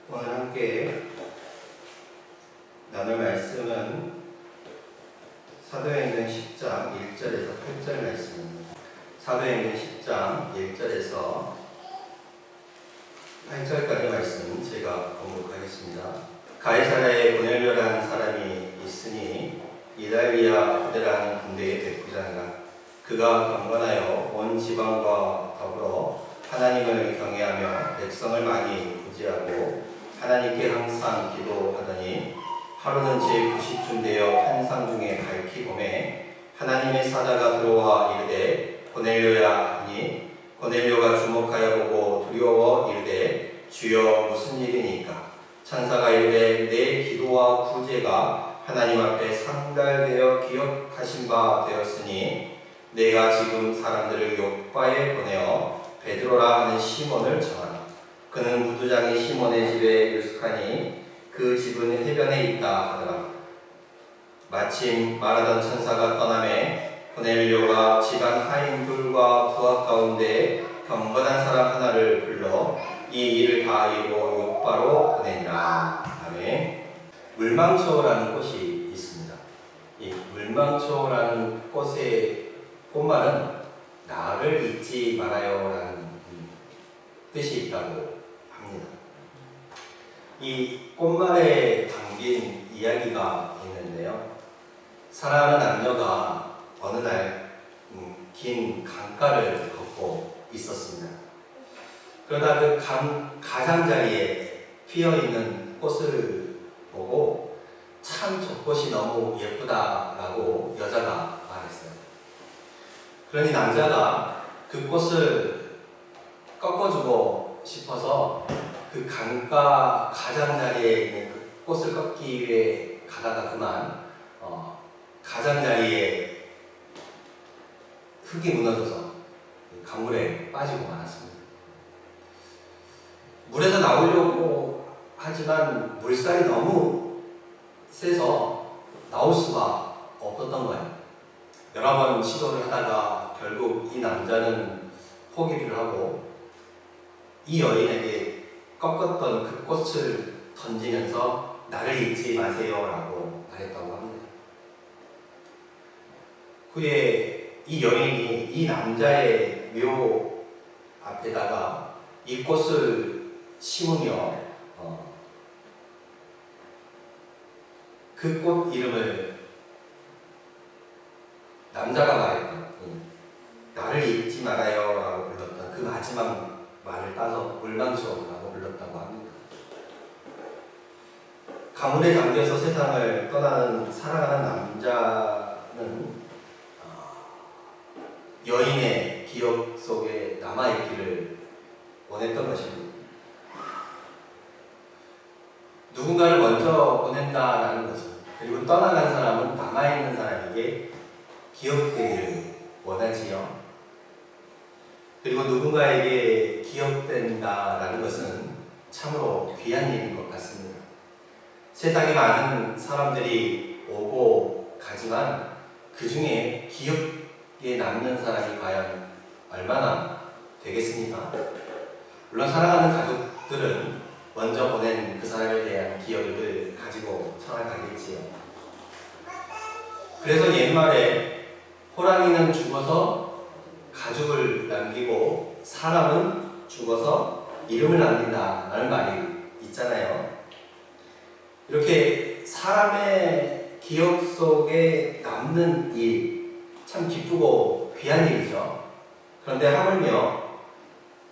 오늘 함께 나눌 말씀은 사도행전 10장 1절에서 8절 말씀입니다. 사도행전 10장 1절에서 8절까지 말씀 제가 공독하겠습니다. 가이사랴에 고넬료라는 사람이 있으니 이달리아 부대라는 군대의 백부장이라. 그가 경건하여 온 지방과 더불어 하나님을 경외하며 백성을 많이 구제하고 하나님께 항상 기도하더니 하루는 제9시쯤 되어 환상 중에 밝히 보매 하나님의 사자가 들어와 이르되 고넬료야 하니 고넬료가 주목하여 보고 두려워 이르되 주여 무슨 일이니까. 천사가 이르되 내 기도와 구제가 하나님 앞에 상달되어 기억하신 바 되었으니 내가 지금 사람들을 욥바에 보내어 베드로라 하는 시몬을 정하라. 그는 무두장이 시몬의 집에 유숙하니 그 집은 해변에 있다 하더라. 마침 말하던 천사가 떠나매 고넬료가 집안 하인들과 부하 가운데 경건한 사람 하나를 불러 이 일을 다 이루어 욥바로 보내니라. 아멘. 물망초라는 꽃이 있습니다. 이 물망초라는 꽃의 꽃말은 나를 잊지 말아요라는 뜻이 있다고 합니다. 이 꽃말에 담긴 이야기가 있는데요. 사랑하는 남녀가 어느 날 긴 강가를 걷고 있었습니다. 그러다 그 가장자리에 피어있는 꽃을 보고 참 저 꽃이 너무 예쁘다라고 여자가 말했어요. 그러니 남자가 그 꽃을 꺾어주고 싶어서 그 강가 가장자리에 있는 그 꽃을 꺾기 위해 가다가 그만 가장자리에 흙이 무너져서 강물에 빠지고 말았습니다. 물에서 나오려고 하지만 물살이 너무 세서 나올 수가 없었던 거예요. 여러 번 시도를 하다가 결국 이 남자는 포기를 하고 이 여인에게 꺾었던 그 꽃을 던지면서 나를 잊지 마세요 라고 말했다고 합니다. 후에 이 여인이 이 남자의 묘 앞에다가 이 꽃을 심으며 그 꽃 이름을 남자가 말했던 나를 잊지 말아요 라고 불렀던 그 마지막 말을 따서 물망초라고 불렀다고 합니다. 가문에 잠겨서 세상을 떠나는 사랑하는 남자는 여인의 기억 속에 남아있기를 원했던 것입니다. 누군가를 먼저 보낸다라는 것은, 그리고 떠나간 사람은 남아있는 사람에게 기억되기를 원하지요. 그리고 누군가에게 기억된다라는 것은 참으로 귀한 일인 것 같습니다. 세상에 많은 사람들이 오고 가지만 그 중에 기억에 남는 사람이 과연 얼마나 되겠습니까? 물론 사랑하는 가족들은 먼저 보낸 그 사람에 대한 기억을 가지고 살아가겠지요. 그래서 옛말에 호랑이는 죽어서 가죽을 남기고 사람은 죽어서 이름을 남긴다라는 말이 있잖아요. 이렇게 사람의 기억 속에 남는 일, 참 기쁘고 귀한 일이죠. 그런데 하물며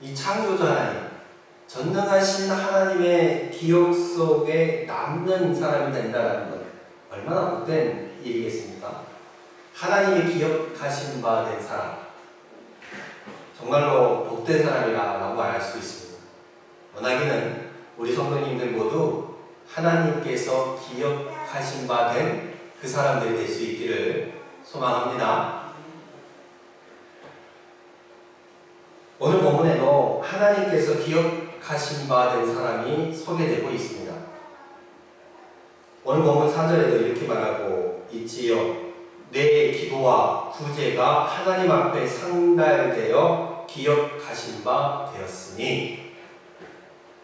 이 창조주 하나님, 전능하신 하나님의 기억 속에 남는 사람이 된다는 것, 얼마나 복된 일이겠습니까? 하나님이 기억하신 바 된 사람, 정말로 복된 사람이라고 말할 수 있습니다. 원하기는 우리 성도님들 모두 하나님께서 기억하신 바 된 그 사람들이 될 수 있기를 소망합니다. 오늘 본문에도 하나님께서 기억하신 바 된 사람이 소개되고 있습니다. 오늘 본문 4절에도 이렇게 말하고 있지요. 내 기도와 구제가 하나님 앞에 상달되어 기억하신 바 되었으니,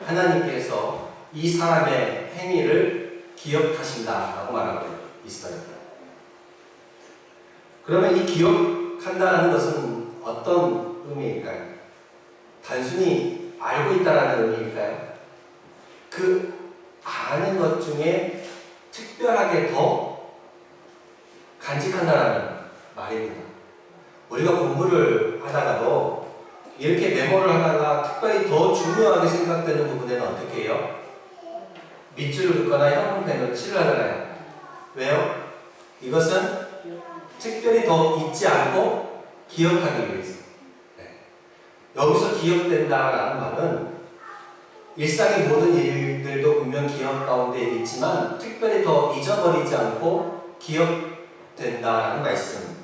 하나님께서 이 사람의 행위를 기억하신다라고 말하고 있어요. 그러면 이 기억한다는 것은 어떤 의미일까요? 단순히 알고 있다라는 의미일까요? 그 아는 것 중에 특별하게 더 간직한다라는 말입니다. 우리가 공부를 하다가도 이렇게 메모를 하다가 특별히 더 중요하게 생각되는 부분에는 어떻게 해요? 밑줄을 긋거나 형광펜으로 칠을 하잖아요. 왜요? 이것은 특별히 더 잊지 않고 기억하기 위해서. 여기서 기억된다라는 말은 일상의 모든 일들도 분명 기억 가운데 있지만 특별히 더 잊어버리지 않고 기억된다라는 말씀입니다.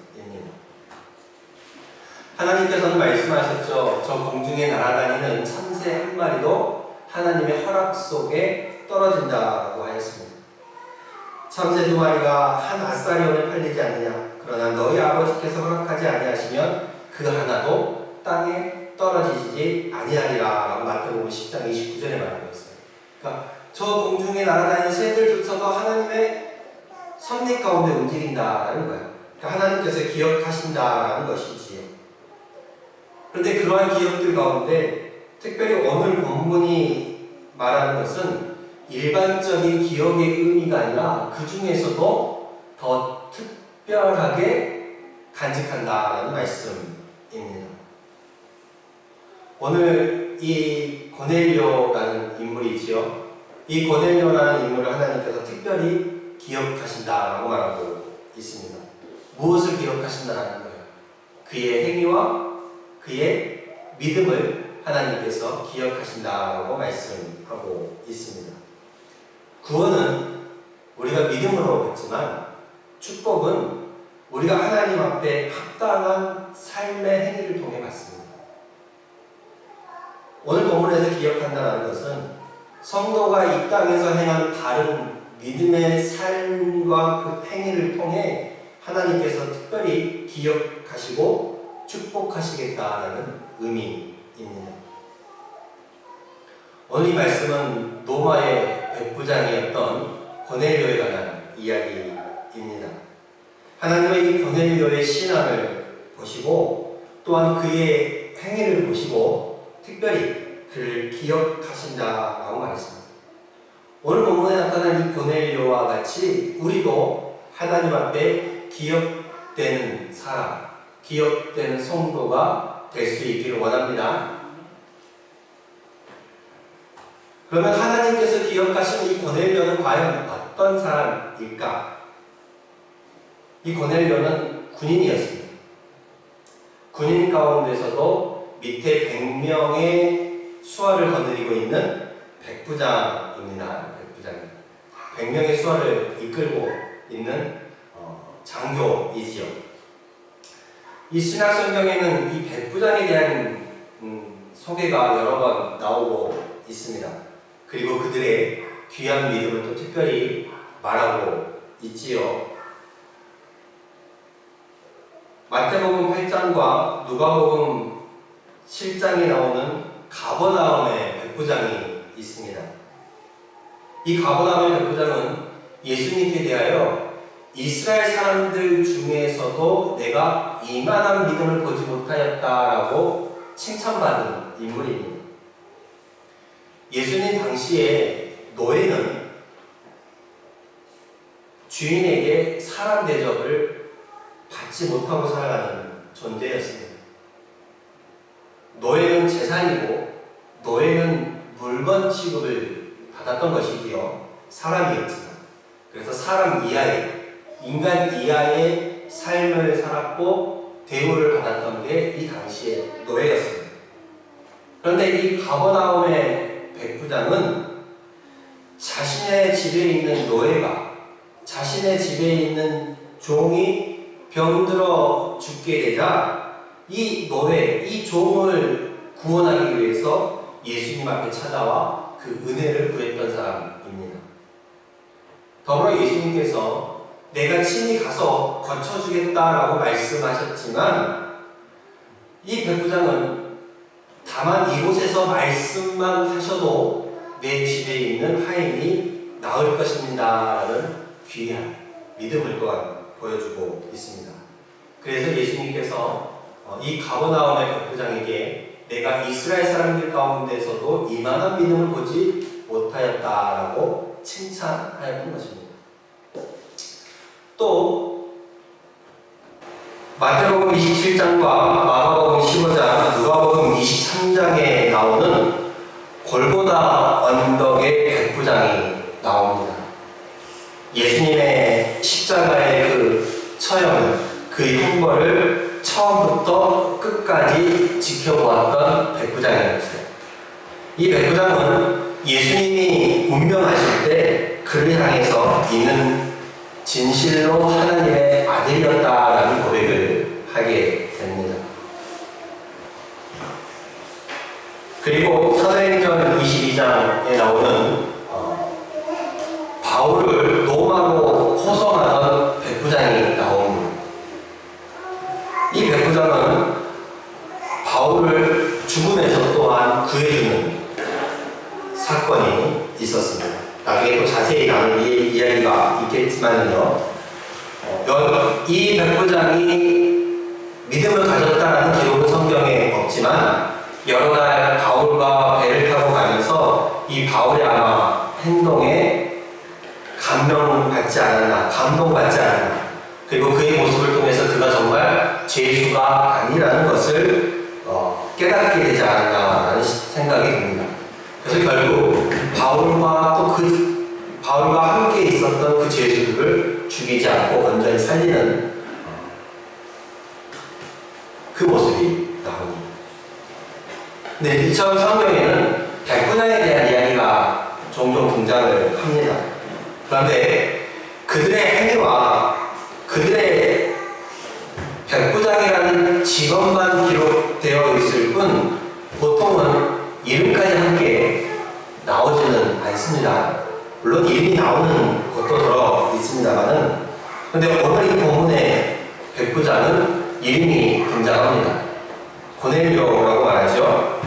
하나님께서는 말씀하셨죠. 저 공중에 날아다니는 참새 한 마리도 하나님의 허락 속에 떨어진다고 하였습니다. 참새 두 마리가 한 아사리온에 팔리지 않느냐. 그러나 너희 아버지께서 허락하지 아니하시면 그 하나도 땅에 떨어지지 아니하리라 라고 마태복음 10장 29절에 말하고 있어요. 그러니까 저 공중에 날아다니는 새들조차도 하나님의 섭리 가운데 움직인다라는 거예요. 그러니까 하나님께서 기억하신다라는 것이지요. 그런데 그러한 기억들 가운데 특별히 오늘 본문이 말하는 것은 일반적인 기억의 의미가 아니라 그 중에서도 더 특별하게 간직한다라는 말씀입니다. 오늘 이 고넬료라는 인물이지요. 이 고넬료라는 인물을 하나님께서 특별히 기억하신다라고 말하고 있습니다. 무엇을 기억하신다라는 거예요? 그의 행위와 그의 믿음을 하나님께서 기억하신다라고 말씀하고 있습니다. 구원은 우리가 믿음으로 받지만 축복은 우리가 하나님 앞에 합당한 삶의 행위를 통해 받습니다. 오늘 본문에서 기억한다는 것은 성도가 이 땅에서 행한 다른 믿음의 삶과 그 행위를 통해 하나님께서 특별히 기억하시고 축복하시겠다라는 의미입니다. 오늘 이 말씀은 노마의 백부장이었던 고넬료에 관한 이야기입니다. 하나님의 이 고넬료의 신앙을 보시고 또한 그의 행위를 보시고 특별히 그를 기억하신다라고 말했습니다. 오늘 본문에 나타난 이 고넬료와 같이 우리도 하나님 앞에 기억되는 사람, 기억되는 성도가 될 수 있기를 원합니다. 그러면 하나님께서 기억하신 이 고넬료는 과연 어떤 사람일까? 이 고넬료는 군인이었습니다. 군인 가운데서도 밑에 100명의 수하를 거느리고 있는 백부장입니다. 백부장. 100명의 수하를 이끌고 있는 장교이지요. 이 신약 성경에는 이 백부장에 대한 소개가 여러 번 나오고 있습니다. 그리고 그들의 귀한 믿음을 또 특별히 말하고 있지요. 마태복음 8장과 누가복음 7장에 나오는 가버나움의 백부장이 있습니다. 이 가버나움의 백부장은 예수님께 대하여 이스라엘 사람들 중에서도 내가 이만한 믿음을 보지 못하였다라고 칭찬받은 인물입니다. 예수님 당시에 노예는 주인에게 사람 대접을 받지 못하고 살아가는 존재였습니다. 노예는 재산이고 노예는 물건 취급을 받았던 것이지요. 사람이었지만. 그래서 사람 이하의, 인간 이하의 삶을 살았고 대우를 받았던 게 이 당시의 노예였습니다. 그런데 이 가버나움의 백부장은 자신의 집에 있는 노예가 자신의 집에 있는 종이 병들어 죽게 되자 이 노예, 이 종을 구원하기 위해서 예수님 앞에 찾아와 그 은혜를 구했던 사람입니다. 더불어 예수님께서 내가 친히 가서 거쳐주겠다라고 말씀하셨지만 이 백부장은 다만 이곳에서 말씀만 하셔도 내 집에 있는 하인이 나을 것입니다 라는 귀한 믿음을 또한 보여주고 있습니다. 그래서 예수님께서 이 가버나움의 백부장에게 내가 이스라엘 사람들 가운데서도 이만한 믿음을 보지 못하였다라고 칭찬하였던 것입니다. 또 마태복음 27장과 마가복음 15장, 누가복음 23장에 나오는 골고다 언덕의 백부장이 나옵니다. 예수님의 십자가의 그 처형을, 그 형벌을 처음부터 끝까지 지켜보았던 백부장이었어요. 이 백부장은 예수님이 운명하실 때 그를 향해서 이는 진실로 하나님의 아들이었다라는 고백을 하게 됩니다. 그리고 사도행전 22장에 나오는 바울을 로마로 호송하던 백부장이 나옵니다. 이 백부장은 바울을 죽음에서 또한 구해주는 사건이 있었습니다. 나중에 또 자세히 나눌 이야기가 있겠지만요. 이 백부장이 믿음을 가졌다는 기록은 성경에 없지만 여러 날 바울과 배를 타고 가면서 이 바울의 아마 행동에 감동받지 않았나, 그리고 그의 모습을 통해서 그가 정말 죄수가 아니라는 것을 깨닫게 되지 않았나라는 생각이 듭니다. 그래서 결국 바울과 함께 있었던 그 죄수들을 죽이지 않고 온전히 살리는 그 모습이 나옵니다. 네, 이처럼 성경에는 백부장에 대한 이야기가 종종 등장을 합니다. 그런데 그들의 행위와 그들의 백부장이라는 직업만 기록되어 있을 뿐 보통은 이름까지 함께 나오지는 않습니다. 물론 이름이 나오는 것도 들어 있습니다만은, 근데 오늘 이 본문의 백부장은 이름이 등장합니다. 고넬료라고 말하죠.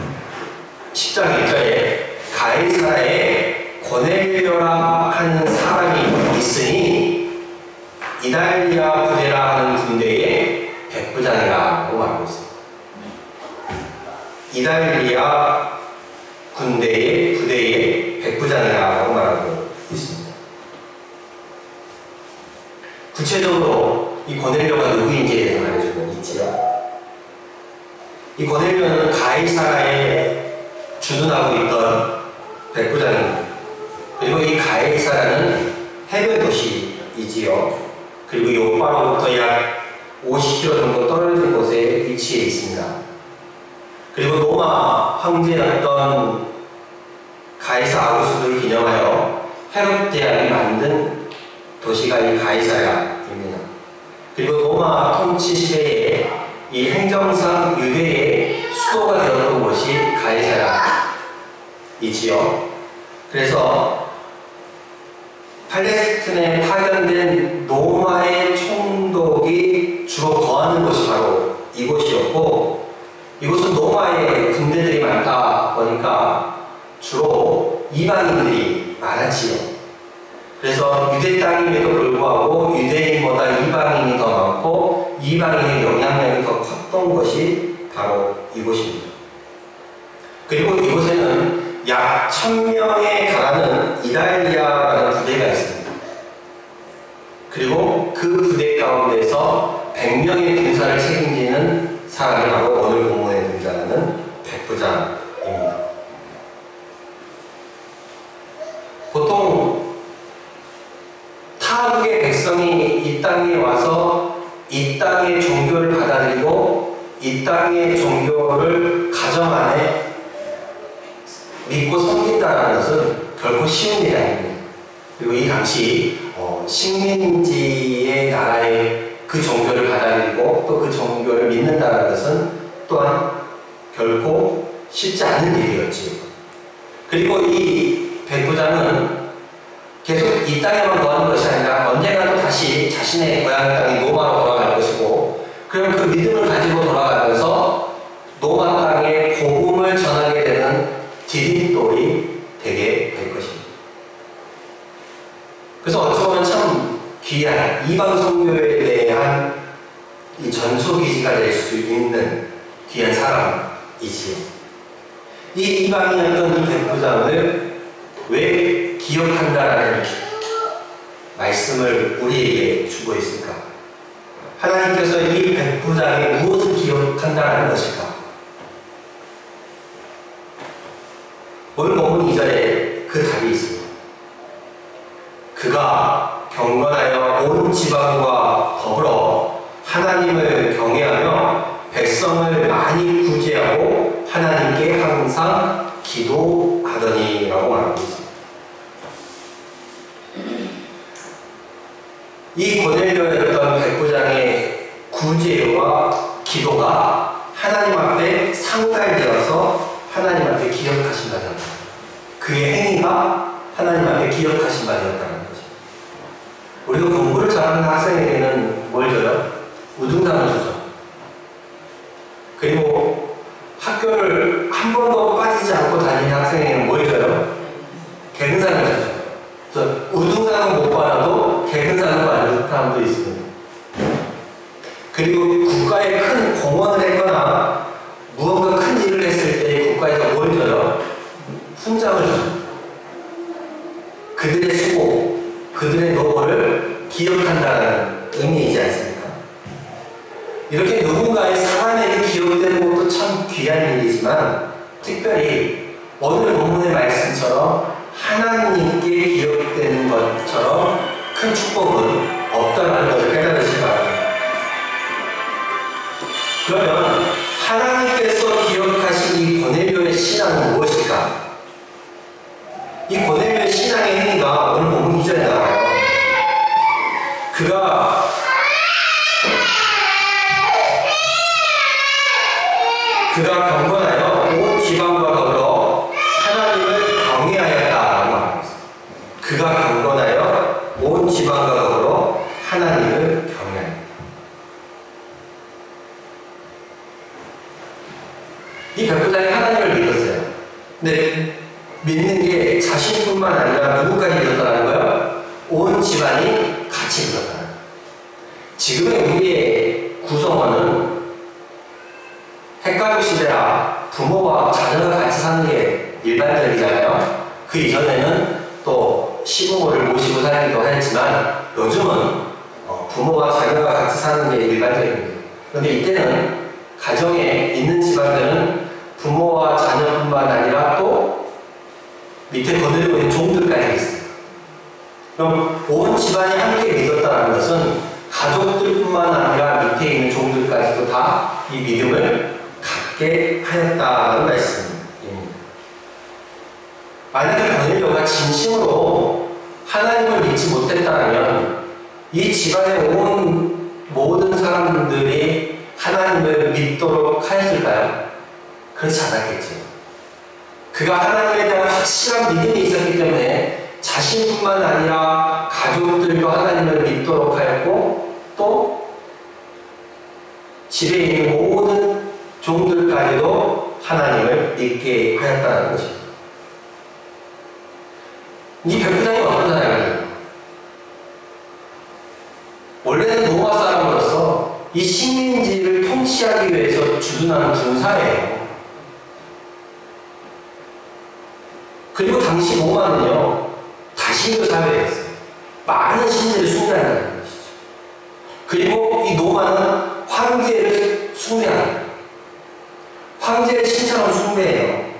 10장 1절에 가이사라에 고넬료라 하는 사람이 있으니 이달리아 부대라 하는 군대의 백부장이라고 말하고 있습니다. 이달리아 부대의 백부장이라고 말하고 있습니다. 구체적으로 이 고넬료가 누구인지에 대해서 말해주고 있지요. 이 고넬료는 가이사라에 주둔하고 있던 백부장입니다. 그리고 이 가이사라는 해변 도시이지요. 그리고 요파로부터 약 50km 정도 떨어진 곳에 위치해 있습니다. 그리고 로마 황제였던 가이사 아구스도를 기념하여 헤롯 대왕이 만든 도시가 이 가이사라입니다. 그리고 로마 통치 시대에 이 행정상 유대의 수도가 되었던 곳이 가이사라이지요. 그래서 팔레스틴에 파견된 로마의 총독이 주로 거하는 곳이 바로 이곳이었고, 이곳은 로마의 군대들이 많다 보니까 주로 이방인들이 많았지요. 그래서 유대 땅임에도 불구하고 유대인보다 이방인이 더 많고 이방인의 영향력이 더 컸던 것이 바로 이곳입니다. 그리고 이곳에는 약 1000명에 달하는 이달리아라는 부대가 있습니다. 그리고 그 부대 가운데서 100명의 군사를 책임지는 사람이 바로 오늘 본문에 등장하는 백부장입니다. 보통 타국의 백성이 이 땅에 와서 이 땅의 종교를 받아들이고 이 땅의 종교를 가정 안에 믿고 섬긴다는 것은 결코 쉬운 일이 아닙니다. 그리고 이 당시 식민지의 나라의 그 종교를 받아들이고 또 그 종교를 믿는다는 것은 또한 결코 쉽지 않은 일이었지요. 그리고 이 백부장은 계속 이 땅에만 거하는 것이 아니라 언젠가 또 다시 자신의 고향 땅인 로마로 돌아갈 것이고, 그럼 그 믿음을 가지고 돌아가면서 로마 땅에 복음을 전하게 되는 디딤돌이 되게 귀한 이방 선교에 대한 이 전초기지가 될 수 있는 귀한 사람이지요. 이 이방이었던 이 백부장을 왜 기억한다라는 말씀을 우리에게 주고 있을까? 하나님께서 이 백부장의 무엇을 기억한다라는 것일까? 오늘 본문 2절에 그 답이 있습니다. 그가 경건하여 온 지방과 더불어 하나님을 경외하며 백성을 많이 구제하고 하나님께 항상 기도하더니라고 말하고 있습니다. 이 고넬료였던 백부장의 구제와 기도가 하나님 앞에 상달되어서 하나님 앞에 기억하신 바였다. 그의 행위가 하나님 앞에 기억하신 바였다는 거죠. 우리가 공부를 잘하는 학생에게는 뭘 줘요? 우등상을 주죠. 그리고 학교를 한 번도 빠지지 않고 다니는 학생에게는 뭘 줘요? 개근상을 주죠. 그래서 우등상은 못 받아도 개근상을 받는 사람도 있습니다. 그리고 국가에 큰 공헌을 했거나 무언가 큰 일을 했을 때 국가에서 뭘 줘요? 훈장을 줘요. 그들의 수고, 그들의 노고를 기억한다는 의미이지 않습니까? 이렇게 누군가의 사람에게 기억되는 것도 참 귀한 일이지만 특별히 오늘 본문의 말씀처럼 하나님께 기억되는 것처럼 큰 축복은 없다는 것을 깨달으시기 바랍니다. 그러면 하나님께서 기억하신 이 고넬료의 신앙은 무엇일까? 이 고넬료의 신앙의 행위가 오늘 본문 2절에 나와요. 그가 경건하여 온 지방과 더불어 하나님을 경외하였다라고 말합니다. 그가 경건하여 온 지방과 더불어 하나님을 경외하였다. 이 백부장이 하나님을 믿었어요. 근데 믿는 게 자신뿐만 아니라 누구까지 믿었다는 거예요? 온 집안이 같이 믿었다는 거예요. 지금의 우리의 구성원은 핵가족 시대라 부모와 자녀가 같이 사는 게 일반적이잖아요. 그 이전에는 또 시부모를 모시고 살기도 했지만 요즘은 부모와 자녀가 같이 사는 게 일반적입니다. 그런데 이때는 가정에 있는 집안들은 부모와 자녀뿐만 아니라 또 밑에 거느리고 있는 종들까지 있어요. 그럼 온 집안이 함께 믿었다는 것은 가족들뿐만 아니라 밑에 있는 종들까지도 다 이 믿음을 갖게 하였다는 말씀입니다. 만약에 고넬료가 진심으로 하나님을 믿지 못했다면 이 집안의 온 모든 사람들이 하나님을 믿도록 하였을까요? 그렇지 않았겠죠. 그가 하나님에 대한 확실한 믿음이 있었기 때문에 자신뿐만 아니라 가족들도 하나님을 믿도록 하였고 또 집에 있는 모든 종들까지도 하나님을 믿게 하였다는 것입니다. 이 백부장이 어떤 사람이에요? 원래는 로마 사람으로서 이 식민지를 통치하기 위해서 주둔하는 군사예요. 그리고 당시 로마는요, 다신교 사회였어요. 많은 신들을 숭배한다는 것이죠. 그리고 이 로마는 황제를 숭배합니다. 황제를 신처럼 숭배해요.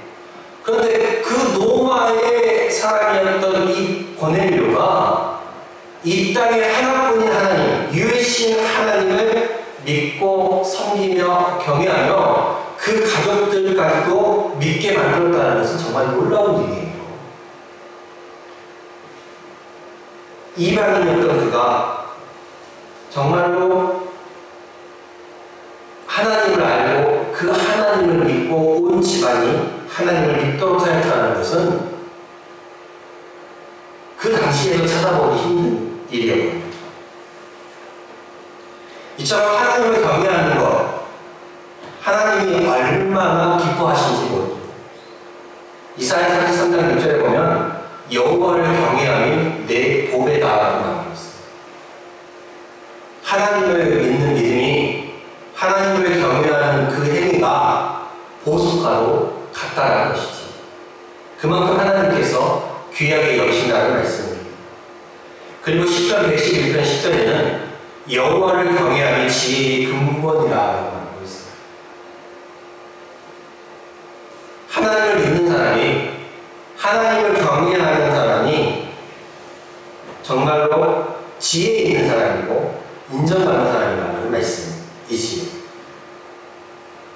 그런데 그 로마의 사람이었던 이 고넬료가 이 땅에 하나뿐인 하나님, 유일신 하나님을 믿고 섬기며 경외하며 그 가족들까지도 믿게 만들었다는 것은 정말 놀라운 일이에요. 이방인이었던 그가 정말로 하나님을 알고 그 하나님을 믿고 온 집안이 하나님을 믿도록 하였다는 것은 그 당시에도 찾아보기 힘든 일이었거든요. 이처럼 하나님을 경외하는 것, 하나님이 얼마나 기뻐하신지 모릅니다. 이사야 43장 6절에 보면 여호와를 경외함이 내 복이다라고 말하고 있습니다. 하나님을 믿는 믿음이 하나님을 경외하는 그 행위가 보수가로 같다라는 것이지. 그만큼 하나님께서 귀하게 여기신다는 말씀입니다. 그리고 10편 111편 10절에는 여호와를 경외함이 지혜의 근본이라고 말하고 있습니다. 하나님을 믿는 사람이, 하나님을 경외하는 사람이 정말로 지혜 있는 사람이고 인정받는 사람이라는 말씀이지요.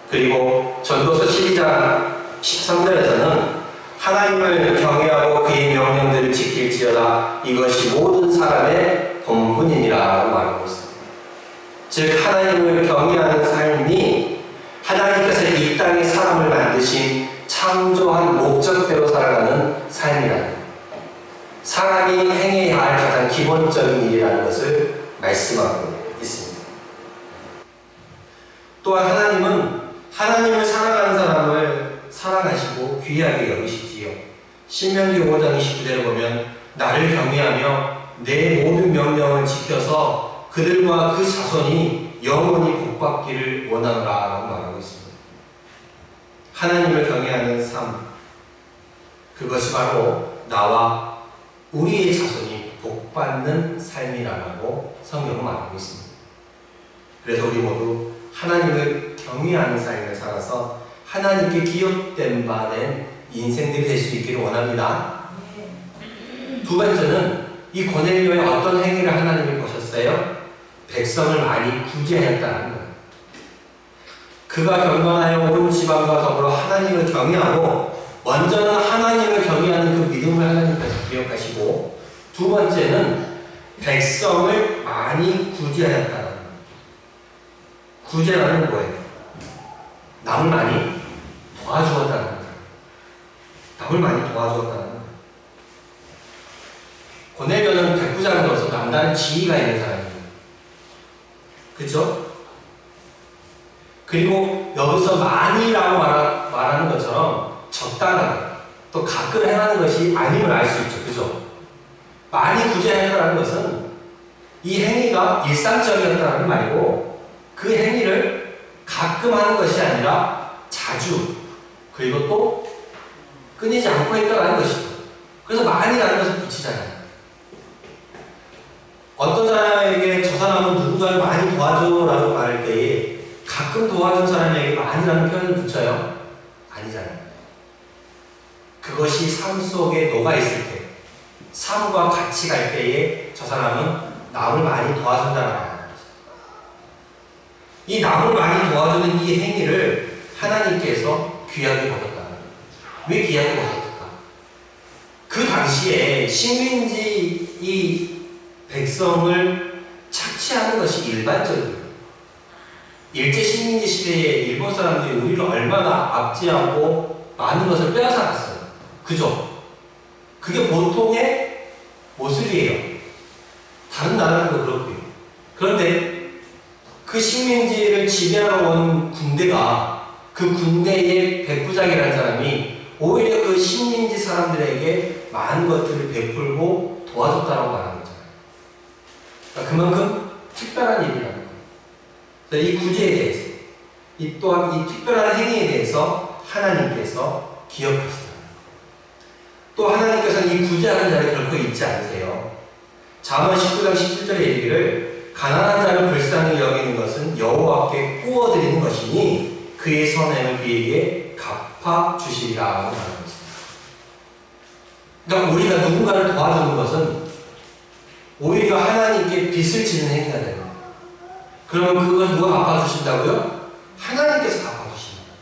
그리고 전도서 12장 13절에서는 하나님을 경외하고 그의 명령들을 지킬지어다 이것이 모든 사람의 본분이니라 말하고 있습니다. 즉 하나님을 경외하는 삶이 하나님께서 이 땅에 사람을 만드신 창조한 목적대로 살아가는 삶이라는 것, 사람이 행해야 할 가장 기본적인 일이라는 것을 말씀하고 있습니다. 또한 하나님은 하나님을 사랑하는 사람을 사랑하시고 귀하게 여기시지요. 신명기 5장 29절을 보면 나를 경외하며 내 모든 명령을 지켜서 그들과 그 자손이 영원히 복받기를 원하노라라고 말하고 있습니다. 하나님을 경외하는 삶, 그것이 바로 나와 우리의 자손이 복받는 삶이라고 성경은 말하고 있습니다. 그래서 우리 모두 하나님을 경외하는 삶을 살아서 하나님께 기업된 바 된 인생들이 될 수 있기를 원합니다. 두 번째는 이 고넬료의 어떤 행위를 하나님이 보셨어요? 백성을 많이 구제하였다는 거예요. 그가 경건하여 온 지방과 더불어 하나님을 경외하고, 먼저는 하나님을 경외하는 그 믿음을 하나님께서 기억하시고, 두 번째는 백성을 많이 구제하였다는 거예요. 구제라는 뭐예요? 남을 많이 도와주었다는 거예요. 남을 많이 도와주었다는 거예요. 고넬료는 백부장으로서 남다른 지위가 있는 사람이에요. 그렇죠? 그리고 여기서 많이라고 말하는 것처럼 적당하게 또 가끔 행하는 것이 아님을 알 수 있죠. 그죠? 많이 구제하였다는 것은 이 행위가 일상적이었다는 말이고, 그 행위를 가끔 하는 것이 아니라 자주, 그리고 또 끊이지 않고 했다는 것이죠. 그래서 많이라는 것을 붙이잖아요. 어떤 사람에게 저 사람은 누군가를 많이 도와줘라고 말할 때에 가끔 도와준 사람에게 많이라는 표현을 붙여요? 아니잖아요. 그것이 삶 속에 녹아 있을 때, 삶과 같이 갈 때에 저 사람은 남을 많이 도와준다는 거예요. 이 남을 많이 도와주는 이 행위를 하나님께서 귀하게 보셨다는 거예요. 왜 귀하게 보셨을까? 그 당시에 식민지 이 백성을 착취하는 것이 일반적이에요. 일제 식민지 시대에 일본 사람들이 우리를 얼마나 압제하고 많은 것을 빼앗아갔어요. 그죠? 그게 보통의 모습이에요. 다른 나라들도 그렇고요. 그런데 그 식민지를 지배하러 온 군대가, 그 군대의 백부장이라는 사람이 오히려 그 식민지 사람들에게 많은 것들을 베풀고 도와줬다고 말하는 거잖아요. 그러니까 그만큼 특별한 일이라는 거예요. 이 구제에 대해서, 이 또한 이 특별한 행위에 대해서 하나님께서 기억하시다. 또 하나님께서는 이 구제하는 자를 결코 잊지 않으세요. 잠언 19장 17절에 이르기를 가난한 자를 불쌍히 여기는 것은 여호와께 구워드리는 것이니 그의 선행을 그에게 갚아주시리라 말하고 있습니다. 그러니까 우리가 누군가를 도와주는 것은 오히려 하나님께 빚을 지는 행위가 됩니다. 그러면 그걸 누가 갚아주신다고요? 하나님께서 갚아주십니다.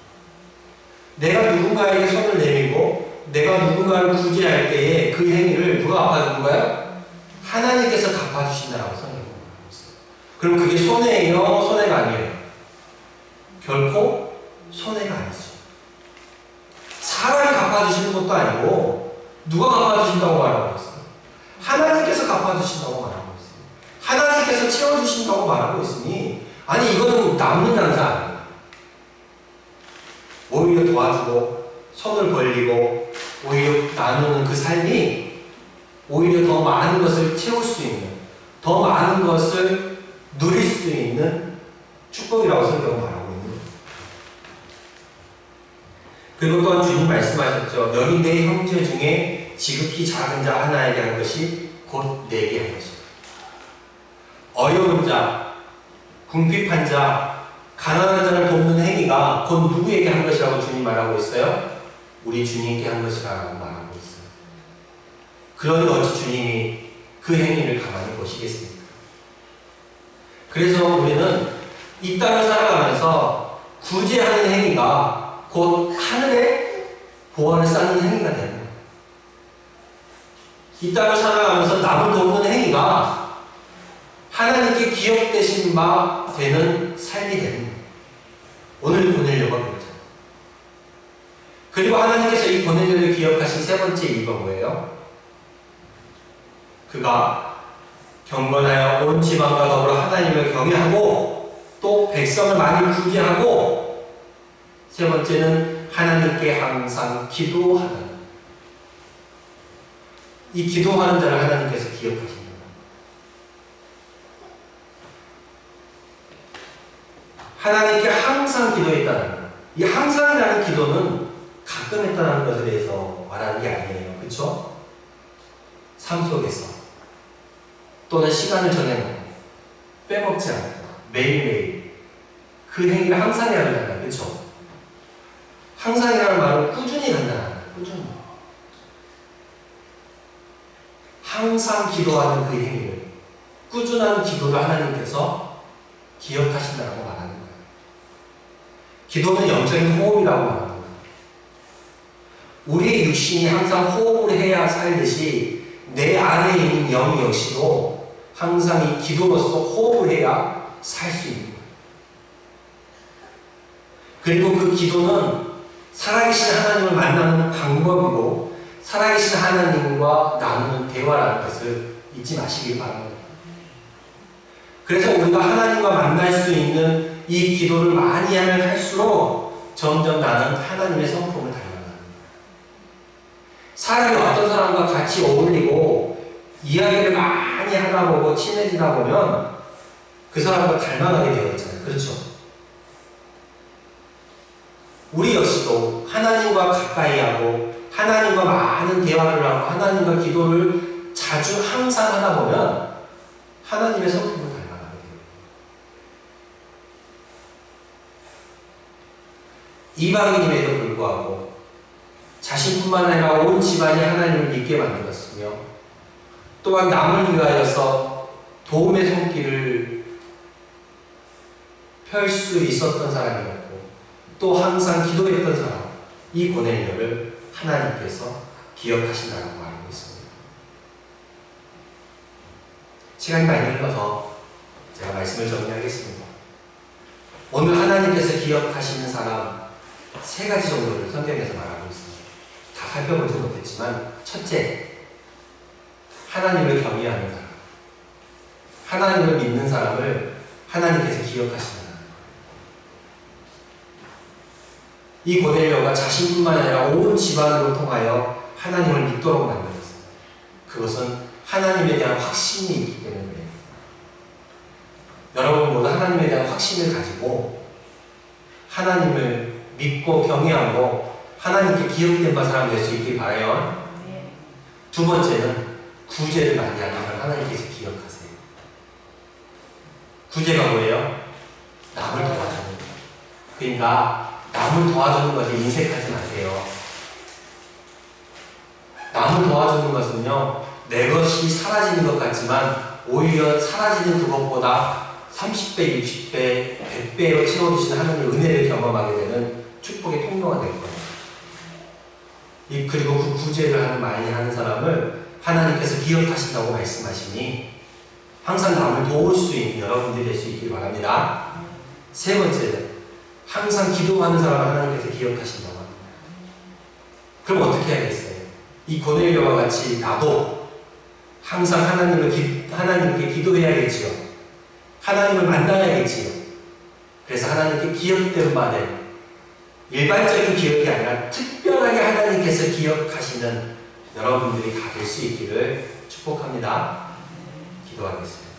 내가 누군가에게 손을 내밀고 내가 누군가를 구제할 때에 그 행위를 누가 갚아주는 거예요? 하나님께서 갚아주신다라고 성경이 말하고 있어요. 그럼 그게 손해예요? 손해가 아니에요? 결코 손해가 아니죠. 사람이 갚아주시는 것도 아니고 누가 갚아주신다고 말하고 있어요? 하나님께서 갚아주신다고 말하고 있어요. 하나님께서 채워주신다고 말하고 있으니, 아니 이거는 남는 장사 아니에요. 오히려 도와주고 손을 벌리고 오히려 나누는 그 삶이 오히려 더 많은 것을 채울 수 있는, 더 많은 것을 누릴 수 있는 축복이라고 성경은 말하고 있는 거예요. 그리고 또한 주님 말씀하셨죠. 여기 내 형제 중에 지극히 작은 자 하나에게 한 것이 곧 내게 한 것이다. 어려운 자, 궁핍한 자, 가난한 자를 돕는 행위가 곧 누구에게 한 것이라고 주님 말하고 있어요? 우리 주님께 한 것이라고 말하고 있어요. 그러니 어찌 주님이 그 행위를 가만히 보시겠습니까? 그래서 우리는 이 땅을 살아가면서 구제하는 행위가 곧 하늘의 보화를 쌓는 행위가 되는 거예요. 이 땅을 살아가면서 남을 돕는 행위가 하나님께 기억되신 바 되는 삶이 되는 거예요. 오늘 고넬료가 그렇죠. 그리고 하나님께서 이 고넬료를 기억하신 세 번째 이유가 뭐예요? 그가 경건하여 온 지방과 더불어 하나님을 경외하고 또 백성을 많이 구제하고 세 번째는 하나님께 항상 기도하는, 이 기도하는 자를 하나님께서 기억하십니다. 하나님께 항상 기도했다는 것. 이 항상이라는 기도는 가끔 했다는 것에 대해서 말하는 게 아니에요. 그렇죠? 삶 속에서 또는 시간을 정해놓고 빼먹지 않고 매일매일 그 행위를 항상 해야 된다. 그렇죠? 항상이라는 말은 꾸준히 간다는 거예요. 꾸준히. 항상 기도하는 그 행위를, 꾸준한 기도를 하나님께서 기억하신다고 말하는 거예요. 기도는 영적인 호흡이라고 말하는 거예요. 우리의 육신이 항상 호흡을 해야 살듯이 내 안에 있는 영 역시도 항상 이 기도로서 호흡을 해야 살 수 있는 거예요. 그리고 그 기도는 살아계신 하나님을 만나는 방법이고 살아계신 하나님과 나누는 대화라는 것을 잊지 마시길 바랍니다. 그래서 우리가 하나님과 만날 수 있는 이 기도를 많이 하면 할수록 점점 나는 하나님의 성품을 닮아갑니다. 사람이 어떤 사람과 같이 어울리고 이야기를 많이 하다 보고 친해지다 보면 그 사람과 닮아가게 되어 있잖아요. 그렇죠? 우리 역시도 하나님과 가까이 하고 하나님과 많은 대화를 하고 하나님과 기도를 자주 항상 하다 보면 하나님의 성품을 닮아가게 돼요. 이방인임에도 불구하고 자신뿐만 아니라 온 집안이 하나님을 믿게 만들었으며 또한 남을 위하여서 도움의 손길을 펼 수 있었던 사람이었고 또 항상 기도했던 사람, 이 고넬료를 하나님께서 기억하신다고 말하고 있습니다. 시간이 많이 흘러서 제가 말씀을 정리하겠습니다. 오늘 하나님께서 기억하시는 사람 세 가지 정도를 성경에서 말하고 있습니다. 다 살펴보지 못했지만 첫째, 하나님을 경외하는 사람, 하나님을 믿는 사람을 하나님께서 기억하신다. 이 고넬료가 자신뿐만 아니라 온 집안으로 통하여 하나님을 믿도록 만들었습니다. 그것은 하나님에 대한 확신이 있기 때문에 여러분 모두 하나님에 대한 확신을 가지고 하나님을 믿고 경외하고 하나님께 기억된 바 사람 될 수 있길 바라요. 두 번째는 구제를 많이 하는 걸 하나님께서 기억하세요. 구제가 뭐예요? 남을 도와주는 거. 그러니까 남을 도와주는 것에 인색하지 마세요. 남을 도와주는 것은요, 내 것이 사라지는 것 같지만 오히려 사라지는 그것보다 30배, 60배, 100배로 채워주시는 하나님의 은혜를 경험하게 되는 축복의 통로가 될 거예요. 그리고 그 구제를 많이 하는 사람을 하나님께서 기억하신다고 말씀하시니 항상 남을 도울 수 있는 여러분들이 될 수 있길 바랍니다. 세 번째는 항상 기도하는 사람을 하나님께서 기억하신다고 합니다. 그럼 어떻게 해야겠어요? 이 고넬료와 같이 나도 항상 하나님께 기도해야겠지요. 하나님을 만나야겠지요. 그래서 하나님께 기억된 바 된 일반적인 기억이 아니라 특별하게 하나님께서 기억하시는 여러분들이 다 될 수 있기를 축복합니다. 기도하겠습니다.